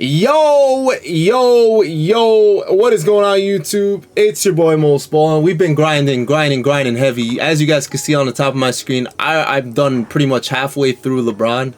Yo, what is going on, YouTube? It's your boy Mosballin. We've been grinding heavy. As you guys can see on the top of my screen, I've done pretty much halfway through LeBron.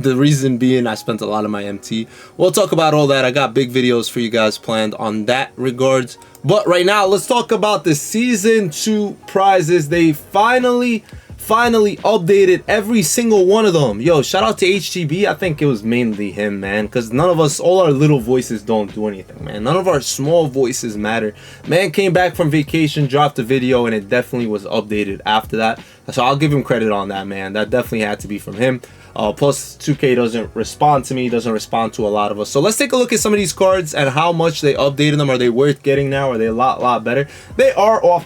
The reason being I spent a lot of my MT. We'll talk about all that. I got big videos for you guys planned on that regards. But right now, let's talk about the Season 2 prizes. They finally updated every single one of them. Yo, shout out to HTB. I think it was mainly him, man, because none of us, all our little voices don't do anything, man. None of our small voices matter. Man came back from vacation, dropped a video, and it definitely was updated after that. So I'll give him credit on that, man. That definitely had to be from him. Plus 2K doesn't respond to me, doesn't respond to a lot of us. So let's take a look at some of these cards and how much they updated them. Are they worth getting now? Are they a lot better? They are off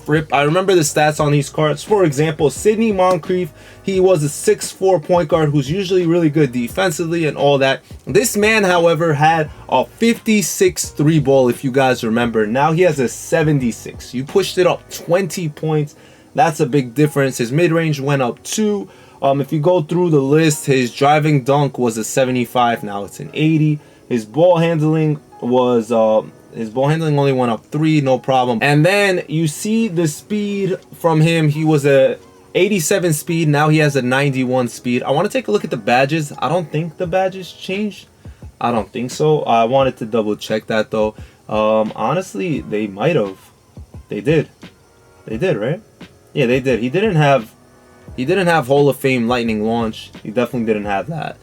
rip. I remember the stats on these cards. For example, Sidney Moncrief, he was a 6'4" point guard who's usually really good defensively and all that. This man, however, had a 56 3 ball, if you guys remember. Now he has a 76. You pushed it up 20 points. That's a big difference. His mid-range went up 2. If you go through the list, his driving dunk was a 75. Now it's an 80. His ball handling was only went up 3, no problem. And then you see the speed from him. He was a 87 speed. Now he has a 91 speed. I want to take a look at the badges. I don't think the badges changed. I don't think so. I wanted to double check that though. Honestly, they might have. They did, right? Yeah, they did. He didn't have Hall of Fame lightning launch. He definitely didn't have that.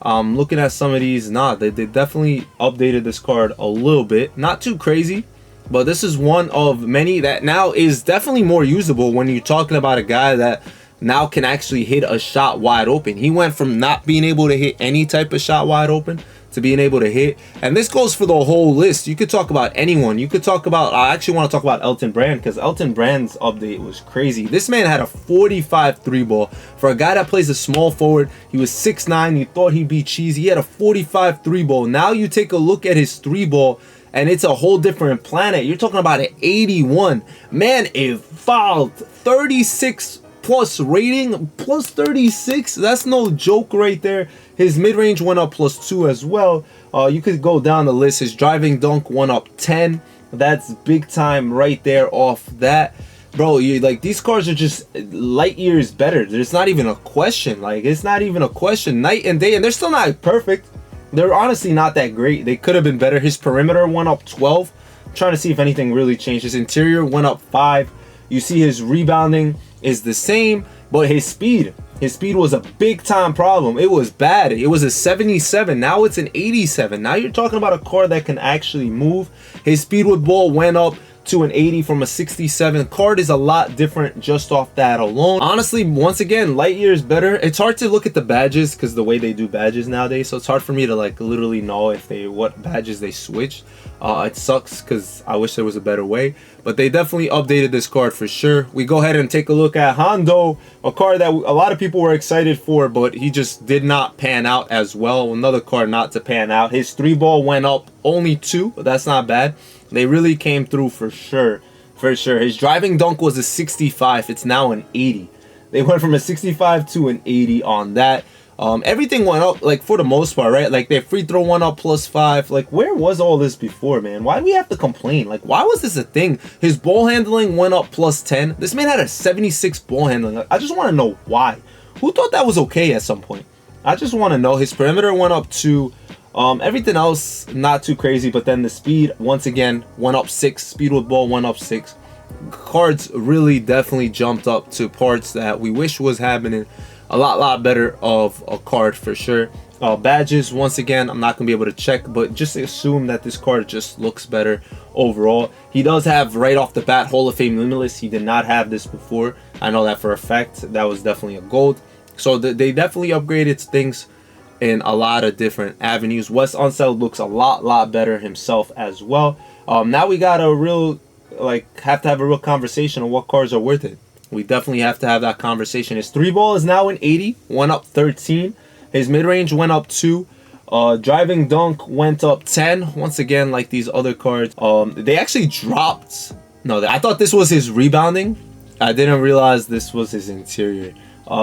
Looking at some of these, they definitely updated this card a little bit. Not too crazy, but this is one of many that now is definitely more usable when you're talking about a guy that now can actually hit a shot wide open. He went from not being able to hit any type of shot wide open to being able to hit. And this goes for the whole list. You could talk about anyone. You could talk about, I actually want to talk about Elton Brand, because Elton Brand's update was crazy. This man had a 45 3 ball. For a guy that plays a small forward, he was 6'9". You thought he'd be cheesy. He had a 45 3 ball. Now you take a look at his 3 ball, and it's a whole different planet. You're talking about an 81. Man, it fouled 36 plus rating, plus 36. That's no joke right there. His mid-range went up plus 2 as well. You could go down the list. His driving dunk went up 10. That's big time right there off that. Bro, these cards are just light years better. There's not even a question. It's not even a question. Night and day, and they're still not perfect. They're honestly not that great. They could have been better. His perimeter went up 12. I'm trying to see if anything really changed. His interior went up 5. You see his rebounding is the same, but his speed was a big time problem. It was bad. It was a 77. Now it's an 87. Now you're talking about a card that can actually move. His speed with ball went up to an 80 from a 67. Card is a lot different just off that alone. Honestly, once again, light years better. It's hard to look at the badges because the way they do badges nowadays, so it's hard for me to literally know if what badges they switched. It sucks because I wish there was a better way, but they definitely updated this card for sure. We go ahead and take a look at Hondo, a card that a lot of people were excited for, but he just did not pan out as well. Another card not to pan out. His 3 ball went up only 2, but that's not bad. They really came through for sure. His driving dunk was a 65. It's now an 80. They went from a 65 to an 80 on that. Everything went up, for the most part, right? Their free throw went up plus 5. Where was all this before, man? Why do we have to complain? Why was this a thing? His ball handling went up plus 10. This man had a 76 ball handling. I just want to know why. Who thought that was okay at some point? I just want to know. His perimeter went up 2. Everything else not too crazy, but then the speed once again went up 6. Speed with ball went up 6. Cards really definitely jumped up to parts that we wish was happening. A lot better of a card for sure. Badges, once again, I'm not gonna be able to check, but just assume that this card just looks better overall. He does have right off the bat Hall of Fame Limitless. He did not have this before. I know that for a fact. That was definitely a gold. So they definitely upgraded things in a lot of different avenues. Unseld looks a lot better himself as well. Now we got a real have to have a real conversation on what cards are worth it. We definitely have to have that conversation. His 3 ball is now an 80, went up 13. His mid-range went up 2. Driving dunk went up 10. Once again, like these other cards, they actually dropped. No, I thought this was his rebounding. I didn't realize this was his interior.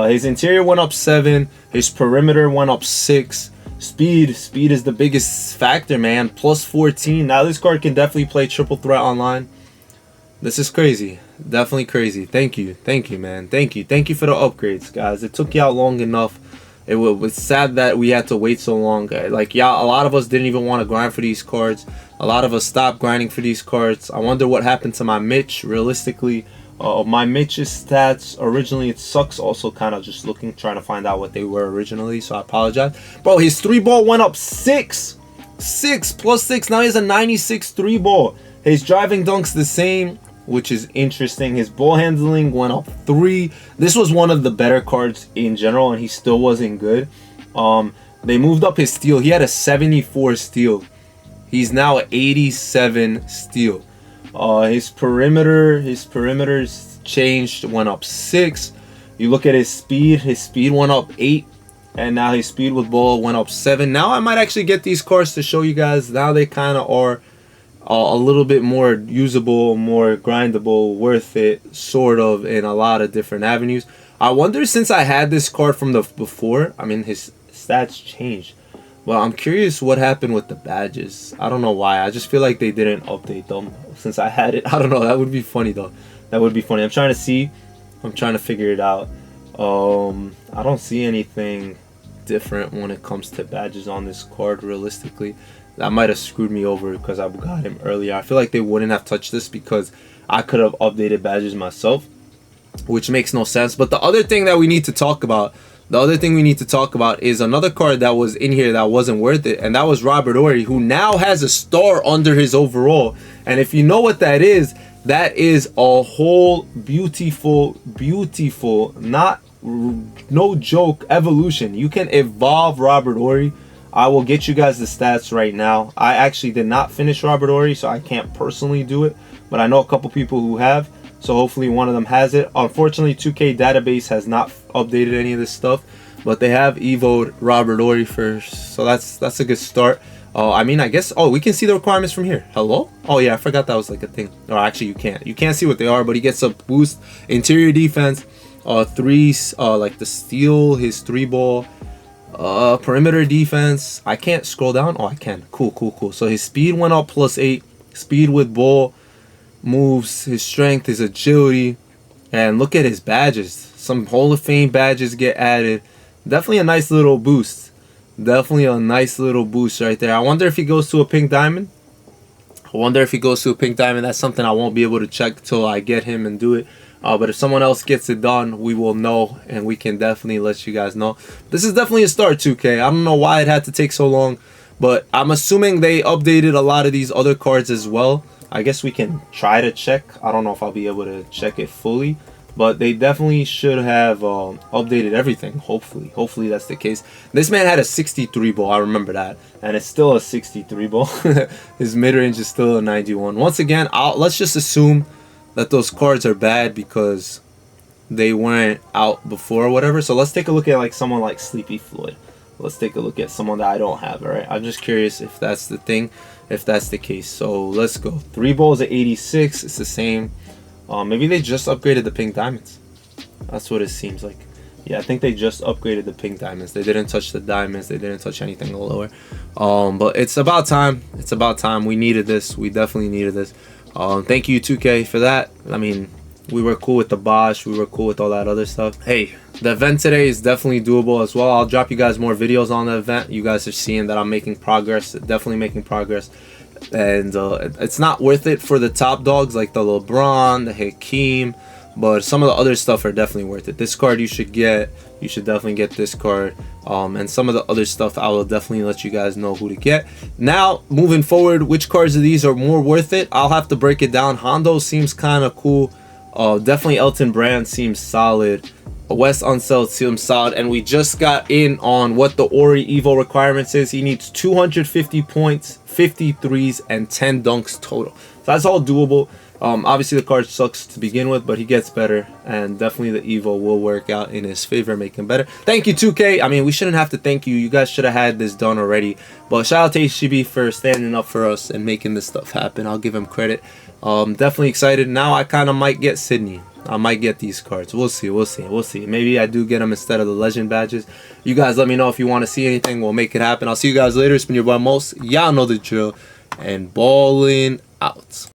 His interior went up 7. His perimeter went up 6. Speed is the biggest factor, man. Plus 14. Now this card can definitely play triple threat online. This is crazy. Definitely crazy. Thank you, man. Thank you for the upgrades, guys. It took you out long enough. It was sad that we had to wait so long. Like, yeah, a lot of us didn't even want to grind for these cards. A lot of us stopped grinding for these cards. I wonder what happened to my Mitch. Realistically, my Mitch's stats originally, it sucks. Also, kind of just trying to find out what they were originally. So I apologize, bro. His 3-ball went up 6 plus 6. Now he has a 96 3-ball. His driving dunk's the same, which is interesting. His ball handling went up 3. This was one of the better cards in general, and he still wasn't good. They moved up his steal. He had a 74 steal. He's now 87 steal. His perimeters changed, went up 6. You look at his speed went up 8, and now his speed with ball went up 7. Now I might actually get these cards to show you guys. Now they kind of are a little bit more usable, more grindable, worth it, sort of, in a lot of different avenues. I wonder, since I had this card from the before, I mean, his stats changed. Well, I'm curious what happened with the badges. I don't know why. I just feel like they didn't update them since I had it. I don't know. That would be funny, though. That would be funny. I'm trying to see. I'm trying to figure it out. I don't see anything different when it comes to badges on this card, realistically. That might have screwed me over because I got him earlier. I feel like they wouldn't have touched this because I could have updated badges myself, which makes no sense. But the other thing that we need to talk about, is another card that was in here that wasn't worth it, and that was Robert Horry, who now has a star under his overall. And if you know what that is a whole beautiful, no joke evolution. You can evolve Robert Horry. I will get you guys the stats right now. I actually did not finish Robert Horry, so I can't personally do it, but I know a couple people who have, so hopefully one of them has it. Unfortunately, 2K database has not updated any of this stuff, but they have evoed Robert Horry first, so that's a good start. I mean, I guess, we can see the requirements from here. Hello? Oh yeah, I forgot that was like a thing. Or actually, you can't see what they are, but he gets a boost, interior defense, 3, like the steal, his 3-ball, perimeter defense. I can't scroll down. Oh, I can. Cool. So his speed went up +8. Speed with ball, moves, his strength, his agility, and look at his badges. Some Hall of Fame badges get added. Definitely a nice little boost. Right there. I wonder if he goes to a pink diamond. That's something I won't be able to check till I get him and do it. But if someone else gets it done, we will know, and we can definitely let you guys know. This is definitely a start, 2K. I don't know why it had to take so long, but I'm assuming they updated a lot of these other cards as well. I guess we can try to check. I don't know if I'll be able to check it fully, but they definitely should have updated everything. Hopefully that's the case. This man had a 63 ball. I remember that, and it's still a 63 ball. His mid-range is still a 91. Once again, let's just assume that those cards are bad because they weren't out before or whatever. So let's take a look at like someone like Sleepy Floyd. Let's take a look at someone that I don't have. All right, I'm just curious if that's the thing, if that's the case. So let's go. 3 balls at 86. It's the same. Maybe they just upgraded the pink diamonds. That's what it seems like. Yeah, I think they just upgraded the pink diamonds. They didn't touch the diamonds. They didn't touch anything lower. But it's about time. We needed this. We definitely needed this. Thank you, 2K, for that. I mean, we were cool with the Bosch. We were cool with all that other stuff. Hey, the event today is definitely doable as well. I'll drop you guys more videos on the event. You guys are seeing that I'm making progress. Definitely making progress. And it's not worth it for the top dogs like the LeBron, the Hakeem, but some of the other stuff are definitely worth it. This card you should get. You should definitely get this card. And some of the other stuff I will definitely let you guys know who to get. Now, moving forward, which cards of these are more worth it? I'll have to break it down. Hondo seems kind of cool. Definitely Elton Brand seems solid. West Unseld seems solid. And we just got in on what the Horry Evo requirements is. He needs 250 points, 50 threes, and 10 dunks total. So that's all doable. Obviously the card sucks to begin with, but he gets better, and definitely the Evo will work out in his favor, make him better. Thank you 2K. I mean, we shouldn't have to thank you. You guys should have had this done already. But shout out to HGB for standing up for us and making this stuff happen. I'll give him credit. Definitely excited. Now I kind of might get Sidney. I might get these cards. We'll see. We'll see. We'll see. Maybe I do get them instead of the legend badges. You guys let me know if you want to see anything. We'll make it happen. I'll see you guys later. It's been your boy Mos. Y'all know the drill. And Ballin out.